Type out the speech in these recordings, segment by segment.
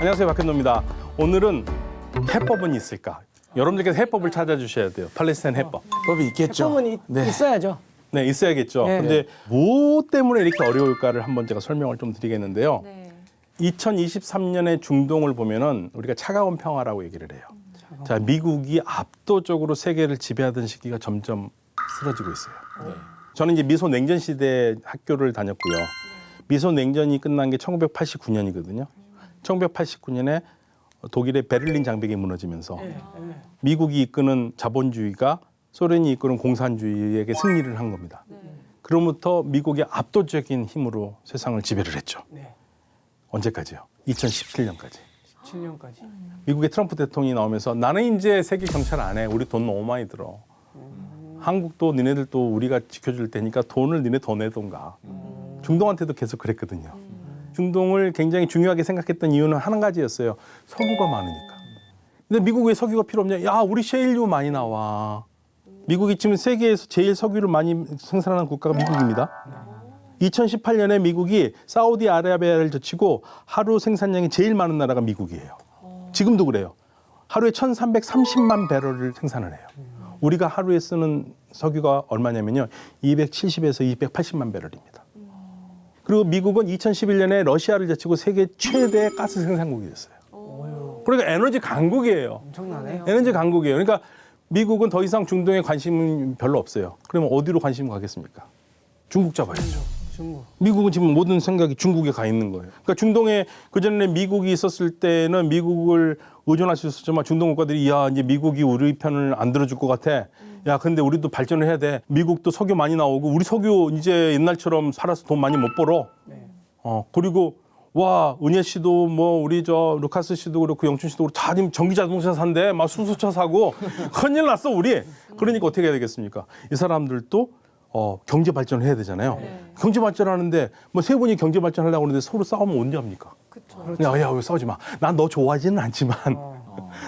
안녕하세요, 박현노입니다. 오늘은 해법은 있을까? 여러분들께서 해법을 찾아주셔야 돼요. 팔레스타인 해법. 법이 있겠죠. 해법은 있어야죠. 네, 있어야겠죠. 네. 근데 뭐 때문에 이렇게 어려울까를 한번 제가 설명을 좀 드리겠는데요. 네. 2023년의 중동을 보면은 우리가 차가운 평화라고 얘기를 해요. 자, 미국이 압도적으로 세계를 지배하던 시기가 점점 쓰러지고 있어요. 저는 이제 미소 냉전 시대 학교를 다녔고요. 미소 냉전이 끝난 게 1989년이거든요. 1989년에 독일의 베를린 장벽이 무너지면서 미국이 이끄는 자본주의가 소련이 이끄는 공산주의에게 승리를 한 겁니다. 그로부터 미국이 압도적인 힘으로 세상을 지배를 했죠. 네. 언제까지요? 2017년까지. 7년까지. 미국의 트럼프 대통령이 나오면서 나는 이제 세계 경찰 안 해. 우리 돈 너무 많이 들어. 한국도 니네들 또 우리가 지켜줄 테니까 돈을 니네 더 내던가. 중동한테도 계속 그랬거든요. 중동을 굉장히 중요하게 생각했던 이유는 한 가지였어요. 석유가 많으니까. 근데 미국 왜 석유가 필요 없냐? 야, 우리 셰일유 많이 나와. 미국이 지금 세계에서 제일 석유를 많이 생산하는 국가가 미국입니다. 2018년에 미국이 사우디아라비아를 제치고 하루 생산량이 제일 많은 나라가 미국이에요. 지금도 그래요. 하루에 1,330만 배럴을 생산을 해요. 우리가 하루에 쓰는 석유가 얼마냐면요. 270에서 280만 배럴입니다. 그리고 미국은 2011년에 러시아를 제치고 세계 최대 가스 생산국이 됐어요. 그러니까 에너지 강국이에요. 엄청나네요. 에너지 강국이에요. 그러니까 미국은 더 이상 중동에 관심은 별로 없어요. 그러면 어디로 관심 가겠습니까? 중국 잡아야죠. 중국. 미국은 지금 모든 생각이 중국에 가 있는 거예요. 그러니까 중동에 그전에 미국이 있었을 때는 미국을 의존할 수 있었지만 중동 국가들이 야, 이제 미국이 우리 편을 안 들어줄 것 같아. 야, 근데 우리도 발전을 해야 돼. 미국도 석유 많이 나오고 우리 석유 이제 옛날처럼 팔아서 돈 많이 못 벌어. 네. 그리고 와, 은혜 씨도 뭐 우리 저 루카스 씨도 그렇고 영춘 씨도 그렇고 다 지금 전기 자동차 산대. 막 수소차 사고 큰일 났어, 우리. 그러니까 어떻게 해야 되겠습니까? 이 사람들도 경제 발전을 해야 되잖아요. 경제 발전하는데 뭐 세 분이 경제 발전하려고 하는데 서로 싸우면 언제 합니까? 그렇죠. 야, 왜 싸우지 마. 난 너 좋아하지는 않지만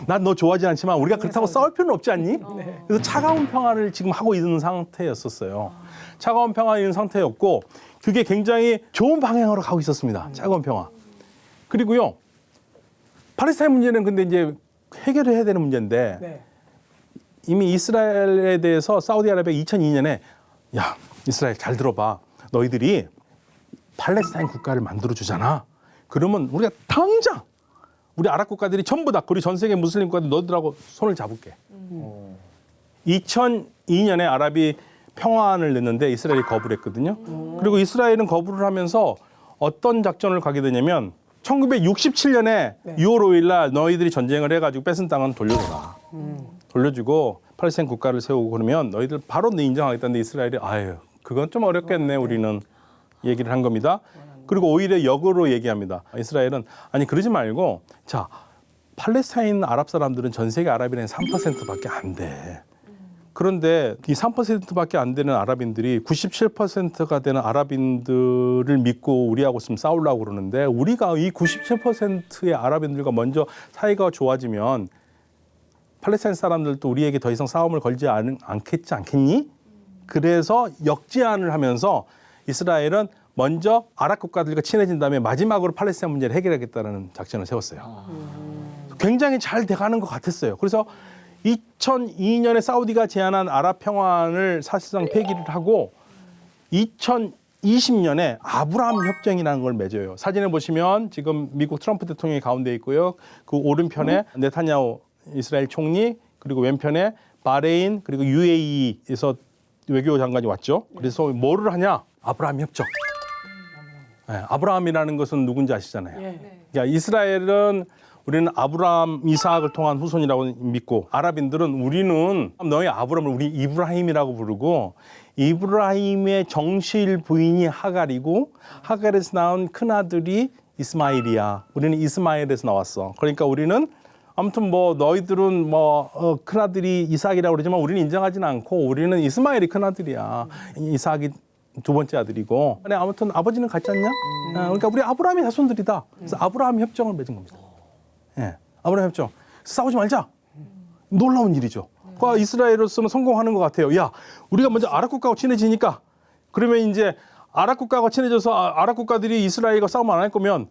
난 너 좋아하지 않지만 우리가 그렇다고 싸울 필요는 없지 않니? 그래서 차가운 평화를 지금 하고 있는 상태였었어요. 차가운 평화에 있는 상태였고 그게 굉장히 좋은 방향으로 가고 있었습니다. 차가운 평화. 그리고요. 팔레스타인 문제는 근데 이제 해결을 해야 되는 문제인데 네. 이미 이스라엘에 대해서 사우디아라비아 2002년에 야, 이스라엘 잘 들어봐. 너희들이 팔레스타인 국가를 만들어 주잖아. 그러면 우리가 당장 우리 아랍 국가들이 전부 다 그리고 전 세계 무슬림 국가들 너희들하고 손을 잡을게. 2002년에 아랍이 평화안을 냈는데 이스라엘이 거부를 했거든요. 그리고 이스라엘은 거부를 하면서 어떤 작전을 가게 되냐면 1967년에 6월 5일 날 너희들이 전쟁을 해가지고 뺏은 땅은 돌려줘라. 돌려주고 팔레스타인 국가를 세우고 그러면 너희들 바로 인정하겠다는데 이스라엘이 아유 그건 좀 어렵겠네 우리는 얘기를 한 겁니다. 그리고 오히려 역으로 얘기합니다. 이스라엘은 아니 그러지 말고 자 팔레스타인 아랍 사람들은 전 세계 아랍인의 3%밖에 안 돼. 그런데 이 3%밖에 안 되는 아랍인들이 97%가 되는 아랍인들을 믿고 우리하고 있으면 싸우려고 그러는데 우리가 이 97%의 아랍인들과 먼저 사이가 좋아지면 팔레스타인 사람들도 우리에게 더 이상 싸움을 걸지 않겠니? 그래서 역제안을 하면서 이스라엘은 먼저 아랍 국가들과 친해진 다음에 마지막으로 팔레스타인 문제를 해결하겠다는 작전을 세웠어요. 굉장히 잘 돼가는 것 같았어요. 그래서 2002년에 사우디가 제안한 아랍 평화안을 사실상 폐기를 하고 2020년에 아브라함 협정이라는 걸 맺어요. 사진을 보시면 지금 미국 트럼프 대통령이 가운데 있고요. 그 오른편에 네타냐후 이스라엘 총리 그리고 왼편에 바레인 그리고 UAE에서 외교장관이 왔죠. 그래서 뭐를 하냐? 아브라함 협정. 네, 아브라함이라는 것은 누군지 아시잖아요. 예. 그러니까 이스라엘은 우리는 아브라함, 이삭을 통한 후손이라고 믿고 아랍인들은 우리는 너희 아브라함을 우리 이브라힘이라고 부르고 이브라힘의 정실 부인이 하갈이고 하갈에서 나온 큰아들이 이스마일이야. 우리는 이스마일에서 나왔어. 그러니까 우리는 아무튼 뭐 너희들은 뭐 큰아들이 이삭이라고 그러지만 우리는 인정하지는 않고 우리는 이스마일이 큰아들이야. 이삭이 두 번째 아들이고. 근데 아무튼 아버지는 같지 않냐? 그러니까 우리 아브라함의 자손들이다. 그래서 아브라함 협정을 맺은 겁니다. 예, 아브라함 협정. 싸우지 말자. 놀라운 일이죠. 그러니까 이스라엘로서는 성공하는 것 같아요. 야, 우리가 먼저 아랍 국가하고 친해지니까 그러면 이제 아랍 국가가 친해져서 아랍 국가들이 이스라엘과 싸움 안 할 거면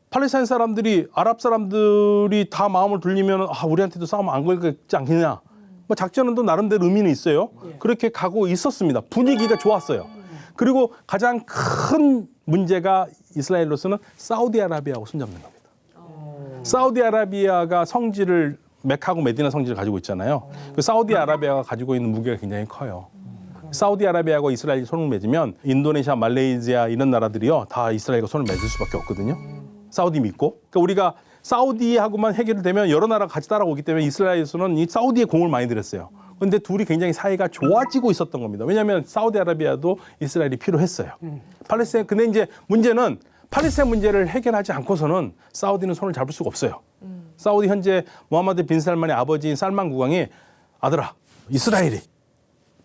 팔레스타인 사람들이 아랍 사람들이 다 마음을 돌리면 우리한테도 싸움 안 걸겠지 않겠냐. 뭐 작전은 또 나름대로 의미는 있어요. 그렇게 가고 있었습니다. 분위기가 좋았어요. 그리고 가장 큰 문제가 이스라엘로서는 사우디아라비아하고 손잡는 겁니다. 사우디아라비아가 성지를 메카하고 메디나 성지를 가지고 있잖아요. 그 사우디아라비아가 가지고 있는 무게가 굉장히 커요. 사우디아라비아하고 이스라엘이 손을 맺으면 인도네시아, 말레이시아 이런 나라들이요 다 이스라엘과 손을 맺을 수밖에 없거든요. 사우디 믿고. 그러니까 우리가 사우디하고만 해결되면 여러 나라가 같이 따라오기 때문에 이스라엘에서는 이 사우디에 공을 많이 들였어요. 그런데 둘이 굉장히 사이가 좋아지고 있었던 겁니다. 왜냐하면 사우디아라비아도 이스라엘이 필요했어요. 팔레스타인 근데 이제 문제는 팔레스타인 문제를 해결하지 않고서는 사우디는 손을 잡을 수가 없어요. 사우디 현재 모하마드 빈 살만의 아버지인 살만 국왕이 아들아 이스라엘이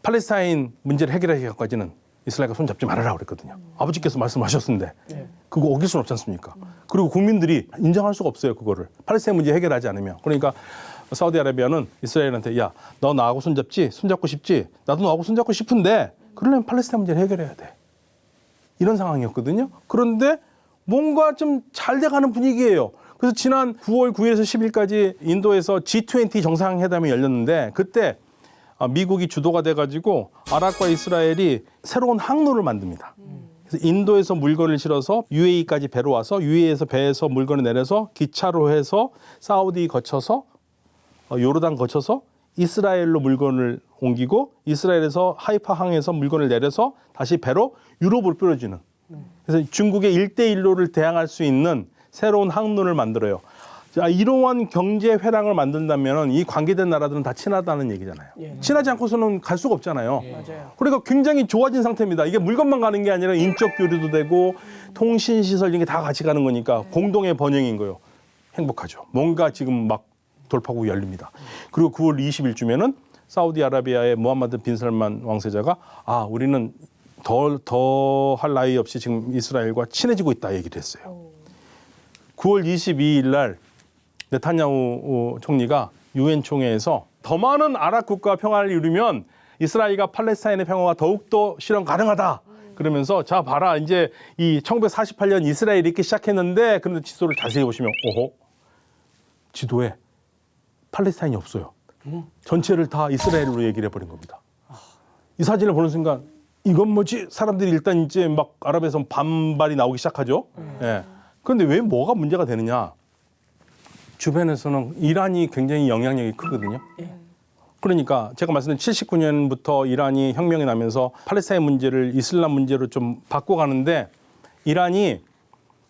팔레스타인 문제를 해결하기까지는 이스라엘과 손 잡지 말아라 그랬거든요. 아버지께서 말씀하셨는데 그거 어길 수는 없지 않습니까? 그리고 국민들이 인정할 수가 없어요. 그거를. 팔레스타인 문제 해결하지 않으면. 그러니까 사우디아라비아는 이스라엘한테 야, 너 나하고 손잡지? 손잡고 싶지? 나도 너하고 손잡고 싶은데 그러려면 팔레스타인 문제를 해결해야 돼. 이런 상황이었거든요. 그런데 뭔가 좀 잘 돼가는 분위기예요. 그래서 지난 9월 9일에서 10일까지 인도에서 G20 정상회담이 열렸는데 그때 미국이 주도가 돼가지고 아랍과 이스라엘이 새로운 항로를 만듭니다. 그래서 인도에서 물건을 실어서 UAE까지 배로 와서 UAE에서 배에서 물건을 내려서 기차로 해서 사우디 거쳐서 요르단 거쳐서 이스라엘로 물건을 옮기고 이스라엘에서 하이파 항에서 물건을 내려서 다시 배로 유럽으로 뿌려주는. 그래서 중국의 1대1로를 대항할 수 있는 새로운 항로를 만들어요. 자, 이러한 경제 회랑을 만든다면 이 관계된 나라들은 다 친하다는 얘기잖아요. 친하지 않고서는 갈 수가 없잖아요. 맞아요. 그러니까 굉장히 좋아진 상태입니다. 이게 물건만 가는 게 아니라 인적 교류도 되고 통신 시설 이런 게 다 같이 가는 거니까 공동의 번영인 거예요. 행복하죠. 뭔가 지금 막 돌파구가 열립니다. 그리고 9월 20일쯤에는 사우디아라비아의 모하마드 빈 살만 왕세자가 우리는 더 할 나위 없이 지금 이스라엘과 친해지고 있다 얘기를 했어요. 9월 22일 날 네타냐후 총리가 유엔 총회에서 더 많은 아랍 국가 평화를 이루면 이스라엘과 팔레스타인의 평화가 더욱더 실현 가능하다. 그러면서 자 봐라 이제 이 1948년 이스라엘이 이렇게 시작했는데 그런데 지도를 자세히 보시면 지도에 팔레스타인이 없어요. 전체를 다 이스라엘로 얘기를 해버린 겁니다. 이 사진을 보는 순간 이건 뭐지? 사람들이 일단 이제 막 아랍에서 반발이 나오기 시작하죠. 예. 그런데 왜 뭐가 문제가 되느냐? 주변에서는 이란이 굉장히 영향력이 크거든요. 그러니까 제가 말씀드린 79년부터 이란이 혁명이 나면서 팔레스타인 문제를 이슬람 문제로 좀 바꿔가는데 이란의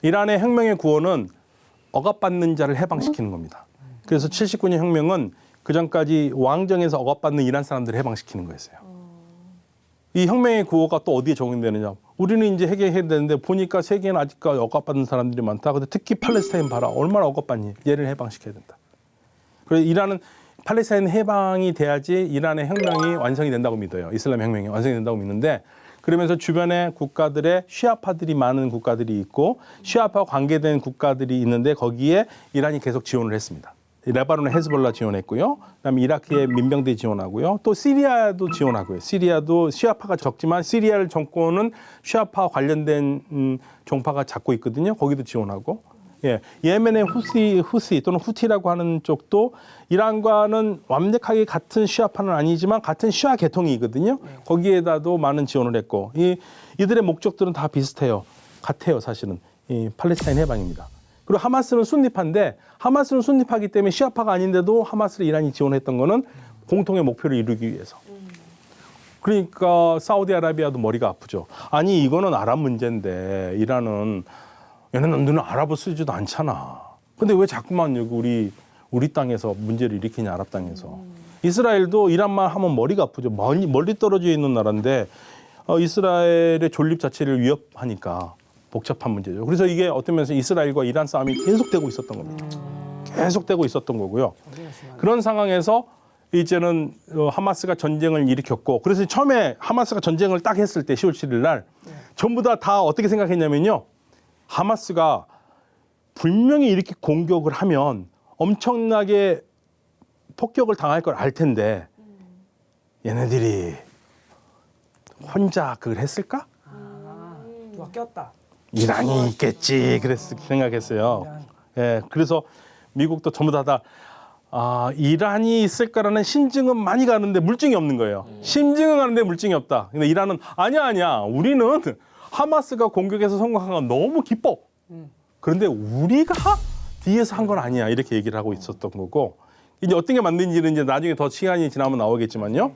혁명의 구호는 억압받는 자를 해방시키는 겁니다. 그래서 79년 혁명은 그전까지 왕정에서 억압받는 이란 사람들을 해방시키는 거였어요. 이 혁명의 구호가 또 어디에 적용되느냐. 우리는 이제 해결해야 되는데 보니까 세계는 아직까지 억압받는 사람들이 많다. 근데 특히 팔레스타인 봐라. 얼마나 억압받니. 얘를 해방시켜야 된다. 그래서 이란은 팔레스타인 해방이 돼야지 이란의 혁명이 완성이 된다고 믿어요. 이슬람 혁명이 완성이 된다고 믿는데 그러면서 주변에 국가들의 시아파들이 많은 국가들이 있고 시아파와 관계된 국가들이 있는데 거기에 이란이 계속 지원을 했습니다. 레바논의 헤즈볼라 지원했고요. 그다음에 이라크의 민병대 지원하고요. 또 시리아도 지원하고요. 시리아도 시아파가 적지만 시리아 정권은 시아파와 관련된 종파가 잡고 있거든요. 거기도 지원하고. 예멘의 후시 또는 후티라고 하는 쪽도 이란과는 완벽하게 같은 시아파는 아니지만 같은 시아 계통이거든요. 거기에다도 많은 지원을 했고 이들의 목적들은 다 비슷해요. 같아요, 사실은. 이 팔레스타인 해방입니다. 그리고 하마스는 순니파인데 하마스는 순니파이기 때문에 시아파가 아닌데도 하마스를 이란이 지원했던 거는 공통의 목표를 이루기 위해서. 그러니까 사우디아라비아도 머리가 아프죠. 아니 이거는 아랍 문제인데 이란은 얘네는 아랍어 쓰지도 않잖아. 근데 왜 자꾸만 여기 우리 땅에서 문제를 일으키냐 아랍 땅에서. 이스라엘도 이란만 하면 머리가 아프죠. 멀리 떨어져 있는 나라인데 이스라엘의 존립 자체를 위협하니까. 복잡한 문제죠. 그래서 이게 어떤 면에서 이스라엘과 이란 싸움이 계속되고 있었던 겁니다. 계속되고 있었던 거고요. 그런 상황에서 이제는 하마스가 전쟁을 일으켰고 그래서 처음에 하마스가 전쟁을 딱 했을 때 10월 7일 날 전부 다 어떻게 생각했냐면요. 하마스가 분명히 이렇게 공격을 하면 엄청나게 폭격을 당할 걸 알 텐데 얘네들이 혼자 그걸 했을까? 누가 꼈다. 이란이 있겠지 그랬을 생각했어요. 예, 그래서 미국도 전부 다 이란이 있을 거라는 신증은 많이 가는데 물증이 없는 거예요. 심증은 가는데 물증이 없다. 근데 이란은 아니야. 우리는 하마스가 공격해서 성공한 건 너무 기뻐. 그런데 우리가 뒤에서 한 건 아니야. 이렇게 얘기를 하고 있었던 거고. 이제 어떤 게 맞는지는 이제 나중에 더 시간이 지나면 나오겠지만요.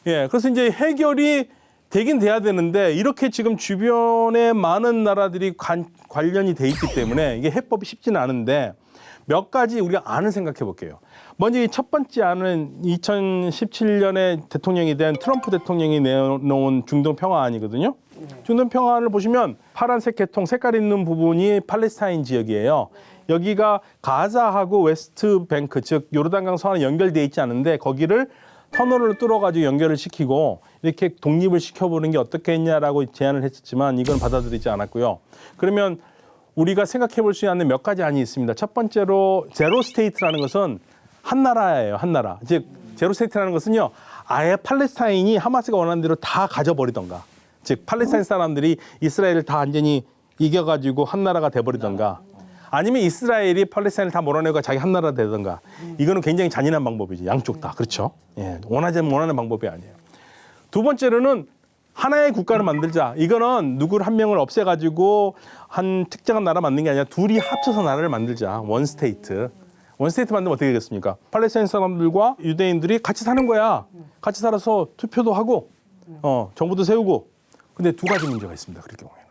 예, 그래서 이제 해결이 되긴 돼야 되는데 이렇게 지금 주변에 많은 나라들이 관련이 돼 있기 때문에 이게 해법이 쉽지는 않은데 몇 가지 우리가 안을 생각해 볼게요. 먼저 이 첫 번째 안은 2017년에 대통령이 된 트럼프 대통령이 내놓은 중동 평화안이거든요. 중동 평화안을 보시면 파란색 계통 색깔 있는 부분이 팔레스타인 지역이에요. 여기가 가자하고 웨스트뱅크 즉 요르단강 서안에 연결돼 있지 않은데 거기를 터널을 뚫어가지고 연결을 시키고 이렇게 독립을 시켜보는 게 어떻겠냐라고 제안을 했었지만 이건 받아들이지 않았고요. 그러면 우리가 생각해 볼 수 있는 몇 가지 안이 있습니다. 첫 번째로 제로 스테이트라는 것은 한 나라예요. 한 나라. 즉 제로 스테이트라는 것은요. 아예 팔레스타인이 하마스가 원하는 대로 다 가져버리던가. 즉 팔레스타인 사람들이 이스라엘을 다 완전히 이겨가지고 한 나라가 돼버리던가. 아니면 이스라엘이 팔레스타인을 다 몰아내고 자기 한 나라 되던가. 이거는 굉장히 잔인한 방법이죠. 양쪽 다. 그렇죠? 예, 원하는 방법이 아니에요. 두 번째로는 하나의 국가를 만들자. 이거는 누구를 한 명을 없애가지고 한 특정한 나라 만드는 게 아니라 둘이 합쳐서 나라를 만들자. 원 스테이트. 원 스테이트 만들면 어떻게 되겠습니까? 팔레스타인 사람들과 유대인들이 같이 사는 거야. 같이 살아서 투표도 하고 정부도 세우고. 근데 두 가지 문제가 있습니다. 그럴 경우에는.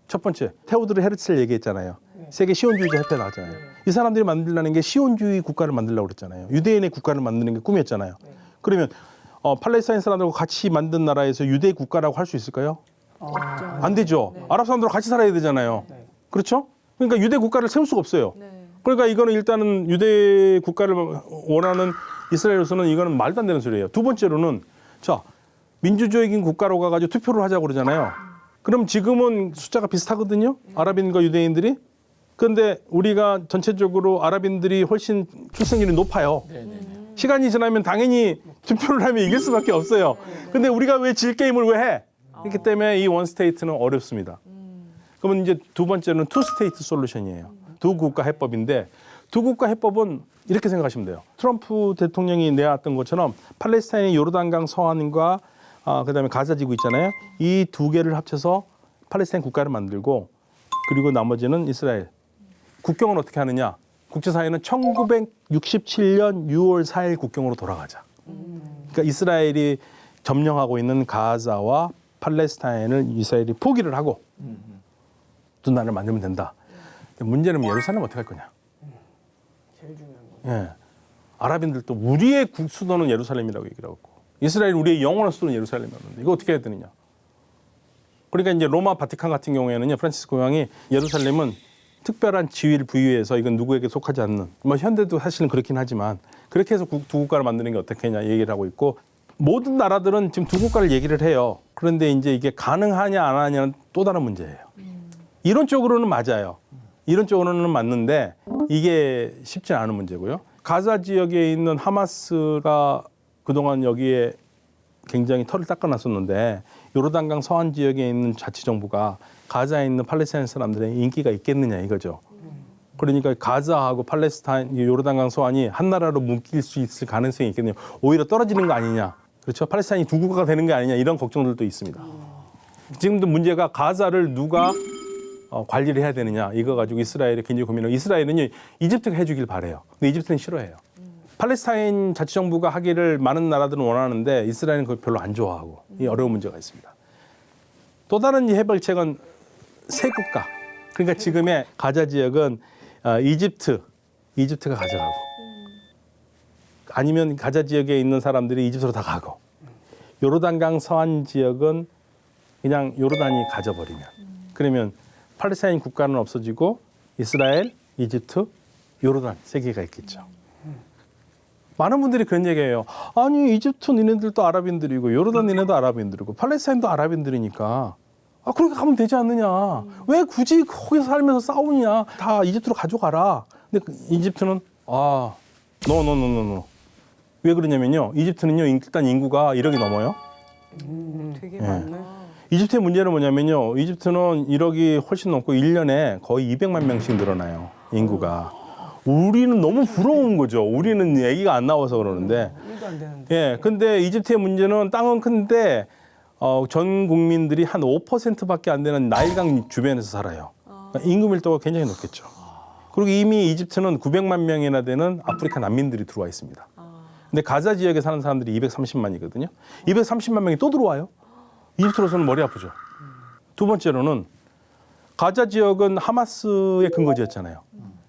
첫 번째, 테오도르 헤르츠를 얘기했잖아요. 세계 시온주의자 협회 나왔잖아요. 이 사람들이 만들려는 게 시온주의 국가를 만들려고 그랬잖아요. 유대인의 국가를 만드는 게 꿈이었잖아요. 그러면 팔레스타인 사람들과 같이 만든 나라에서 유대 국가라고 할 수 있을까요? 안 되죠. 아랍 사람들과 같이 살아야 되잖아요. 그렇죠? 그러니까 유대 국가를 세울 수가 없어요. 그러니까 이거는 일단은 유대 국가를 원하는 이스라엘로서는 이거는 말도 안 되는 소리예요. 두 번째로는 자 민주주의적인 국가로 가가지고 투표를 하자고 그러잖아요. 그럼 지금은 숫자가 비슷하거든요. 아랍인과 유대인들이. 그런데 우리가 전체적으로 아랍인들이 훨씬 출생률이 높아요. 시간이 지나면 당연히 투표를 하면 이길 수밖에 없어요. 근데 우리가 왜 질 게임을 왜 해? 그렇기 때문에 이 원스테이트는 어렵습니다. 그러면 이제 두 번째는 투스테이트 솔루션이에요. 두 국가 해법인데 두 국가 해법은 이렇게 생각하시면 돼요. 트럼프 대통령이 내놨던 것처럼 팔레스타인의 요르단강 서안과 그다음에 가자 지구 있잖아요. 이 두 개를 합쳐서 팔레스타인 국가를 만들고 그리고 나머지는 이스라엘. 국경은 어떻게 하느냐? 국제사회는 1967년 6월 4일 국경으로 돌아가자. 그러니까 이스라엘이 점령하고 있는 가자와 팔레스타인을 이스라엘이 포기를 하고 두 나라를 만들면 된다. 문제는 예루살렘 어떻게 할 거냐? 제일 중요한 거. 예. 아랍인들도 우리의 수도는 예루살렘이라고 얘기를 하고 이스라엘 우리의 영원한 수도는 예루살렘이었는데 이거 어떻게 해야 되느냐? 그러니까 이제 로마 바티칸 같은 경우에는요. 프란치스코 교황이 예루살렘은 특별한 지위를 부여해서 이건 누구에게 속하지 않는 뭐 현대도 사실은 그렇긴 하지만 그렇게 해서 두 국가를 만드는 게 어떻겠냐 얘기를 하고 있고 모든 나라들은 지금 두 국가를 얘기를 해요. 그런데 이제 이게 가능하냐 안 하냐는 또 다른 문제예요. 이론적으로는 맞아요. 이론적으로는 맞는데 이게 쉽지 않은 문제고요. 가자 지역에 있는 하마스가 그동안 여기에 굉장히 털을 닦아놨었는데 요르단강 서안 지역에 있는 자치정부가 가자에 있는 팔레스타인 사람들의 인기가 있겠느냐 이거죠. 그러니까 가자하고 팔레스타인, 요르단강 서안이 한 나라로 묶일 수 있을 가능성이 있겠네요. 오히려 떨어지는 거 아니냐. 그렇죠. 팔레스타인이 두 국가가 되는 게 아니냐 이런 걱정들도 있습니다. 지금도 문제가 가자를 누가 관리를 해야 되느냐 이거 가지고 이스라엘이 굉장히 고민하고 이스라엘은요 이집트가 해주길 바래요. 근데 이집트는 싫어해요. 팔레스타인 자치정부가 하기를 많은 나라들은 원하는데 이스라엘은 그걸 별로 안 좋아하고 이 어려운 문제가 있습니다. 또 다른 해결책은 세 국가. 그러니까 지금의 가자 지역은 이집트가 가져가고 아니면 가자 지역에 있는 사람들이 이집트로 다 가고 요르단강 서안 지역은 그냥 요르단이 가져버리면 그러면 팔레스타인 국가는 없어지고 이스라엘, 이집트, 요르단 세 개가 있겠죠. 많은 분들이 그런 얘기해요. 아니 이집트 니네들도 아랍인들이고 요르단 니네도 아랍인들이고 팔레스타인도 아랍인들이니까 그렇게 가면 되지 않느냐. 왜 굳이 거기서 살면서 싸우냐. 다 이집트로 가져가라. 근데 이집트는 노. 왜 그러냐면요. 이집트는요 일단 인구가 1억이 넘어요. 되게 예. 많네. 이집트의 문제는 뭐냐면요. 이집트는 1억이 훨씬 넘고 1년에 거의 200만 명씩 늘어나요. 인구가. 우리는 너무 부러운 거죠. 우리는 아기가 안 나와서 그러는데. 일도 안 되는데. 예. 근데 이집트의 문제는 땅은 큰데 전 국민들이 한 5%밖에 안 되는 나일강 주변에서 살아요. 그러니까 인구 밀도가 굉장히 높겠죠. 그리고 이미 이집트는 900만 명이나 되는 아프리카 난민들이 들어와 있습니다. 근데 가자 지역에 사는 사람들이 230만이거든요. 230만 명이 또 들어와요. 이집트로서는 머리 아프죠. 두 번째로는 가자 지역은 하마스의 근거지였잖아요.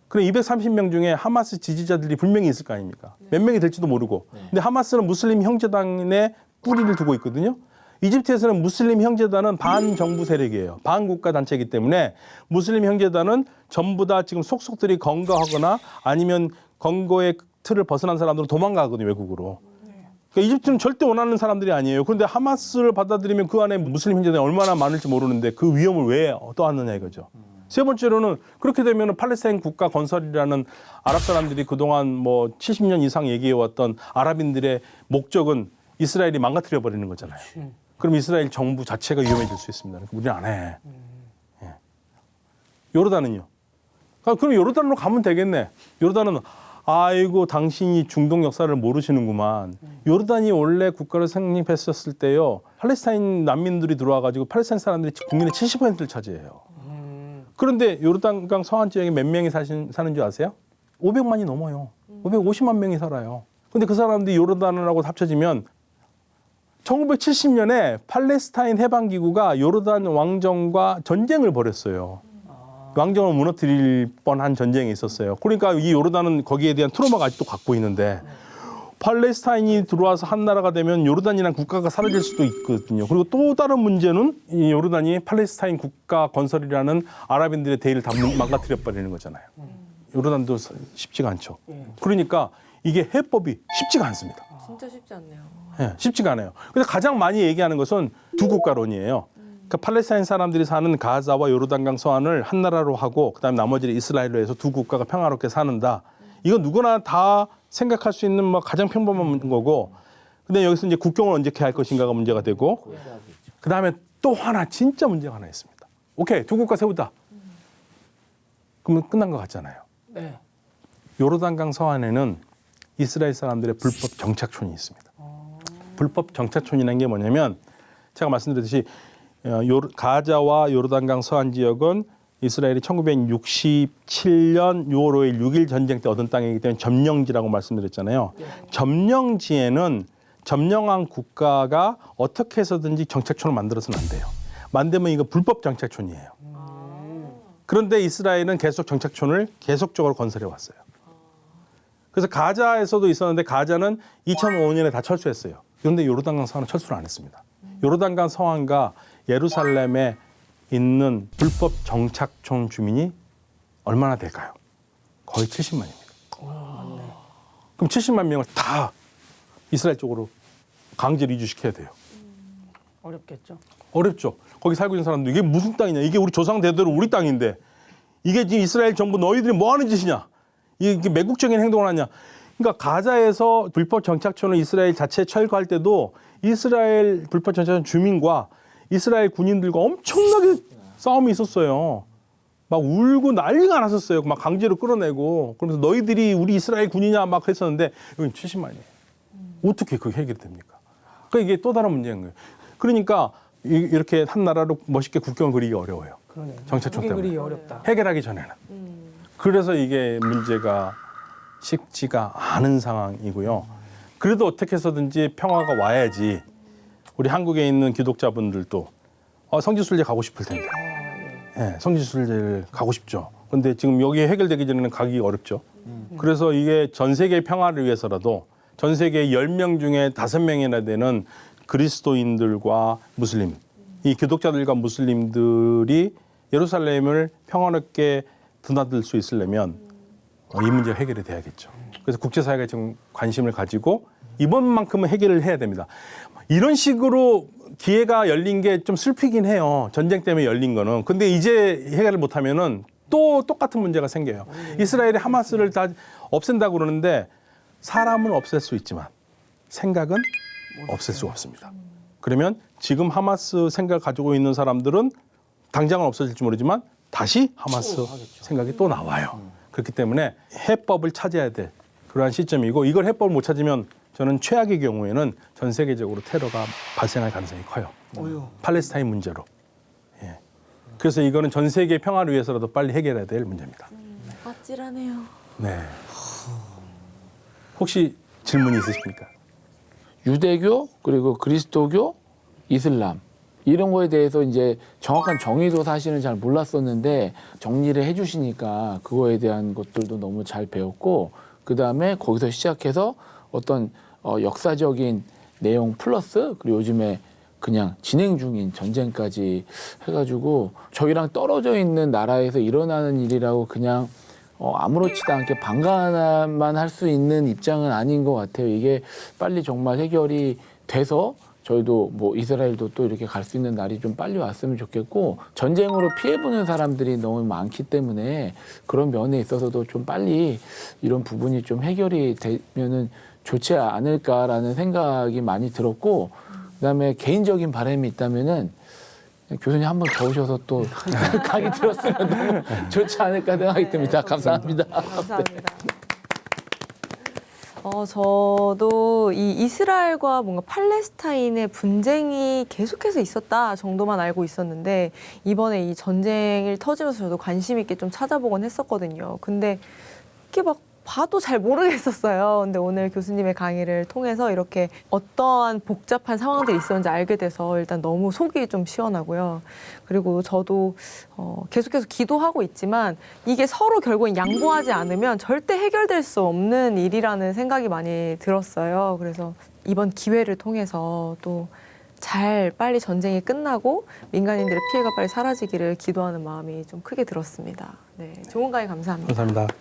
그럼 230명 중에 하마스 지지자들이 분명히 있을 거 아닙니까? 몇 명이 될지도 모르고. 근데 하마스는 무슬림 형제단의 뿌리를 두고 있거든요. 이집트에서는 무슬림 형제단은 반정부 세력이에요. 반국가 단체이기 때문에 무슬림 형제단은 전부 다 지금 속속들이 건거하거나 아니면 건거의 틀을 벗어난 사람들은 도망가거든요, 외국으로. 그러니까 이집트는 절대 원하는 사람들이 아니에요. 그런데 하마스를 받아들이면 그 안에 무슬림 형제단이 얼마나 많을지 모르는데 그 위험을 왜 떠안느냐 이거죠. 세 번째로는 그렇게 되면 팔레스타인 국가 건설이라는 아랍 사람들이 그동안 뭐 70년 이상 얘기해왔던 아랍인들의 목적은 이스라엘이 망가뜨려 버리는 거잖아요. 그럼 이스라엘 정부 자체가 위험해질 수 있습니다. 그러니까 우리는 안 해. 예. 요르단은요? 그럼 요르단으로 가면 되겠네. 요르단은 아이고 당신이 중동 역사를 모르시는구만. 요르단이 원래 국가를 성립했었을 때요. 팔레스타인 난민들이 들어와가지고 팔레스타인 사람들이 국민의 70%를 차지해요. 그런데 요르단강 서안 지역에 몇 명이 사는 줄 아세요? 500만이 넘어요. 550만 명이 살아요. 근데 그 사람들이 요르단하고 합쳐지면 1970년에 팔레스타인 해방기구가 요르단 왕정과 전쟁을 벌였어요. 왕정을 무너뜨릴 뻔한 전쟁이 있었어요. 그러니까 이 요르단은 거기에 대한 트라우마가 아직도 갖고 있는데 팔레스타인이 들어와서 한 나라가 되면 요르단이라는 국가가 사라질 수도 있거든요. 그리고 또 다른 문제는 이 요르단이 팔레스타인 국가 건설이라는 아랍인들의 대의를 다 망가뜨려 버리는 거잖아요. 요르단도 쉽지가 않죠. 그러니까 이게 해법이 쉽지가 않습니다. 진짜 쉽지 않네요. 예, 쉽지가 않아요. 그래서 가장 많이 얘기하는 것은 두 국가론이에요. 그러니까 팔레스타인 사람들이 사는 가자와 요르단강 서안을 한 나라로 하고 그다음에 나머지를 이스라엘로 해서 두 국가가 평화롭게 사는다. 이건 누구나 다 생각할 수 있는 뭐 가장 평범한 거고. 근데 여기서 이제 국경을 언제 할 것인가가 문제가 되고. 그다음에 또 하나 진짜 문제가 하나 있습니다. 오케이, 두 국가 세우다. 그러면 끝난 것 같잖아요. 네. 요르단강 서안에는 이스라엘 사람들의 불법 정착촌이 있습니다. 불법 정착촌이라는 게 뭐냐면 제가 말씀드렸듯이 가자와 요르단강 서안 지역은 이스라엘이 1967년 6월 5일 6.1 전쟁 때 얻은 땅이기 때문에 점령지라고 말씀드렸잖아요. 점령지에는 점령한 국가가 어떻게 해서든지 정착촌을 만들어서는 안 돼요. 만들면 이거 불법 정착촌이에요. 그런데 이스라엘은 계속 정착촌을 계속적으로 건설해 왔어요. 그래서 가자에서도 있었는데 가자는 2005년에 다 철수했어요. 그런데 요르단강 서안은 철수를 안 했습니다. 요르단강 서안과 예루살렘에 있는 불법 정착촌 주민이 얼마나 될까요? 거의 70만입니다. 그럼 70만 명을 다 이스라엘 쪽으로 강제로 이주시켜야 돼요. 어렵겠죠. 어렵죠. 거기 살고 있는 사람들 이게 무슨 땅이냐? 이게 우리 조상 대대로 우리 땅인데 이게 지금 이스라엘 정부 너희들이 뭐 하는 짓이냐? 이게 매국적인 행동을 하냐? 그러니까 가자에서 불법 정착촌을 이스라엘 자체에 철거할 때도 이스라엘 불법 정착촌 주민과 이스라엘 군인들과 엄청나게 싸움이 있었어요. 막 울고 난리가 났었어요. 막 강제로 끌어내고 그러면서 너희들이 우리 이스라엘 군이냐 막 했었는데 여기 70만이에요. 어떻게 그게 해결이 됩니까? 그러니까 이게 또 다른 문제인 거예요. 그러니까 이렇게 한 나라로 멋있게 국경을 그리기 어려워요. 그러네. 정착촌 때문에. 그리기 어렵다. 해결하기 전에는. 그래서 이게 문제가 쉽지가 않은 상황이고요. 그래도 어떻게 해서든지 평화가 와야지 우리 한국에 있는 기독자분들도 성지순례 가고 싶을 텐데. 네, 성지순례를 가고 싶죠. 그런데 지금 여기 해결되기 전에는 가기 어렵죠. 그래서 이게 전 세계 평화를 위해서라도 전 세계 10명 중에 5명이나 되는 그리스도인들과 무슬림, 이 기독자들과 무슬림들이 예루살렘을 평화롭게 드나들 수 있으려면 이 문제가 해결이 돼야겠죠. 그래서 국제사회가 지금 관심을 가지고 이번만큼은 해결을 해야 됩니다. 이런 식으로 기회가 열린 게 좀 슬프긴 해요. 전쟁 때문에 열린 거는. 근데 이제 해결을 못하면은 또 똑같은 문제가 생겨요. 이스라엘이 하마스를 다 없앤다고 그러는데 사람은 없앨 수 있지만 생각은 없앨 수가 없습니다. 그러면 지금 하마스 생각을 가지고 있는 사람들은 당장은 없어질지 모르지만 다시 하마스 생각이 또 나와요. 그렇기 때문에 해법을 찾아야 될 그러한 시점이고 이걸 해법을 못 찾으면 저는 최악의 경우에는 전 세계적으로 테러가 발생할 가능성이 커요. 팔레스타인 문제로. 예. 그래서 이거는 전 세계 평화를 위해서라도 빨리 해결해야 될 문제입니다. 아찔하네요. 네. 혹시 질문이 있으십니까? 유대교 그리고 그리스도교, 이슬람 이런 거에 대해서 이제 정확한 정의도 사실은 잘 몰랐었는데 정리를 해주시니까 그거에 대한 것들도 너무 잘 배웠고 그 다음에 거기서 시작해서 어떤 역사적인 내용 플러스 그리고 요즘에 그냥 진행 중인 전쟁까지 해가지고 저희랑 떨어져 있는 나라에서 일어나는 일이라고 그냥 아무렇지도 않게 방관만 할 수 있는 입장은 아닌 것 같아요. 이게 빨리 정말 해결이 돼서 저희도 뭐 이스라엘도 또 이렇게 갈 수 있는 날이 좀 빨리 왔으면 좋겠고 전쟁으로 피해보는 사람들이 너무 많기 때문에 그런 면에 있어서도 좀 빨리 이런 부분이 좀 해결이 되면은 좋지 않을까라는 생각이 많이 들었고 그다음에 개인적인 바람이 있다면은 교수님 한 번 더 오셔서 또 강의 들었으면 너무 좋지 않을까 생각이 듭니다. 감사합니다. 감사합니다. 저도 이 이스라엘과 뭔가 팔레스타인의 분쟁이 계속해서 있었다 정도만 알고 있었는데 이번에 이 전쟁을 터지면서 저도 관심 있게 좀 찾아보곤 했었거든요. 근데 이게 막 봐도 잘 모르겠었어요. 근데 오늘 교수님의 강의를 통해서 이렇게 어떠한 복잡한 상황들이 있었는지 알게 돼서 일단 너무 속이 좀 시원하고요. 그리고 저도 계속해서 기도하고 있지만 이게 서로 결국엔 양보하지 않으면 절대 해결될 수 없는 일이라는 생각이 많이 들었어요. 그래서 이번 기회를 통해서 또 잘 빨리 전쟁이 끝나고 민간인들의 피해가 빨리 사라지기를 기도하는 마음이 좀 크게 들었습니다. 네, 좋은 강의 감사합니다. 감사합니다.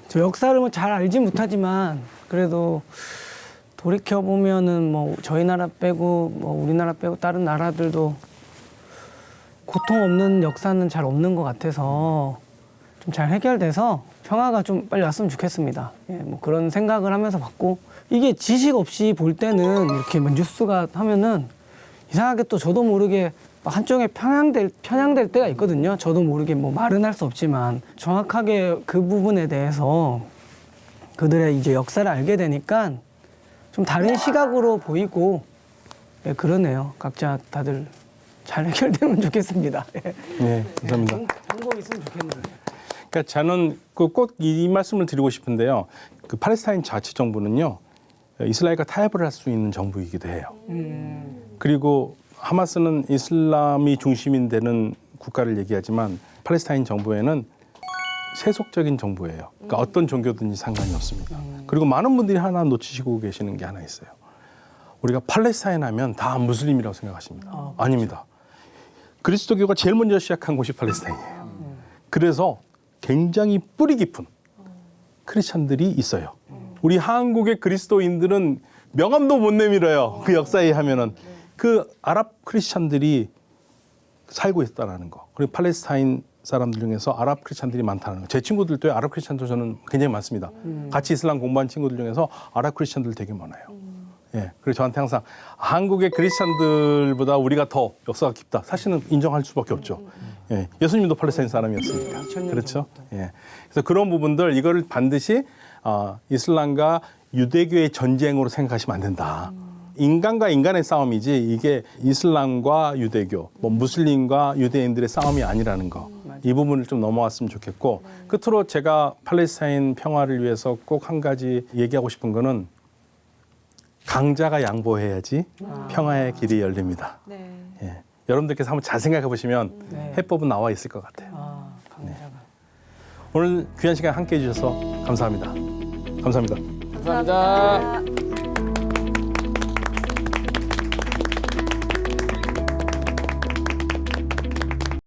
저 역사를 뭐 잘 알지 못하지만 그래도 돌이켜 보면은 뭐 저희 나라 빼고 뭐 우리나라 빼고 다른 나라들도 고통 없는 역사는 잘 없는 것 같아서 좀 잘 해결돼서 평화가 좀 빨리 왔으면 좋겠습니다. 예, 뭐 그런 생각을 하면서 봤고 이게 지식 없이 볼 때는 이렇게 뭐 뉴스가 하면은 이상하게 또 저도 모르게 한쪽에 편향될 때가 있거든요. 저도 모르게 뭐 말은 할 수 없지만 정확하게 그 부분에 대해서 그들의 이제 역사를 알게 되니까 좀 다른 시각으로 보이고 예, 그러네요. 각자 다들 잘 해결되면 좋겠습니다. 예. 네, 감사합니다. 방법이 있으면 좋겠는데. 그러니까 저는 꼭 이 말씀을 드리고 싶은데요. 그 팔레스타인 자치 정부는요, 이스라엘과 타협을 할 수 있는 정부이기도 해요. 그리고 하마스는 이슬람이 중심이 되는 국가를 얘기하지만 팔레스타인 정부에는 세속적인 정부예요. 그러니까 어떤 종교든지 상관이 없습니다. 그리고 많은 분들이 하나 놓치시고 계시는 게 하나 있어요. 우리가 팔레스타인 하면 다 무슬림이라고 생각하십니다. 아닙니다. 그리스도교가 제일 먼저 시작한 곳이 팔레스타인이에요. 그래서 굉장히 뿌리 깊은 크리스찬들이 있어요. 우리 한국의 그리스도인들은 명함도 못 내밀어요. 그 역사에 하면은. 그 아랍 크리스찬들이 살고 있다는 거. 그리고 팔레스타인 사람들 중에서 아랍 크리스찬들이 많다는 거. 제 친구들도 아랍 크리스찬도 저는 굉장히 많습니다. 같이 이슬람 공부한 친구들 중에서 아랍 크리스찬들 되게 많아요. 예. 그래서 저한테 항상 한국의 크리스찬들보다 우리가 더 역사가 깊다. 사실은 인정할 수밖에 없죠. 예. 예수님도 팔레스타인 사람이었으니까. 그렇죠. 예. 그래서 그런 부분들 이거를 반드시 이슬람과 유대교의 전쟁으로 생각하시면 안 된다. 인간과 인간의 싸움이지 이게 이슬람과 유대교, 뭐 무슬림과 유대인들의 싸움이 아니라는 거. 이 부분을 좀 넘어왔으면 좋겠고 끝으로 제가 팔레스타인 평화를 위해서 꼭 한 가지 얘기하고 싶은 거는 강자가 양보해야지 평화의 길이 열립니다. 네. 예. 여러분들께서 한번 잘 생각해 보시면 해법은 나와 있을 것 같아요. 강자가. 오늘 귀한 시간 함께 해주셔서 감사합니다. 감사합니다. 감사합니다.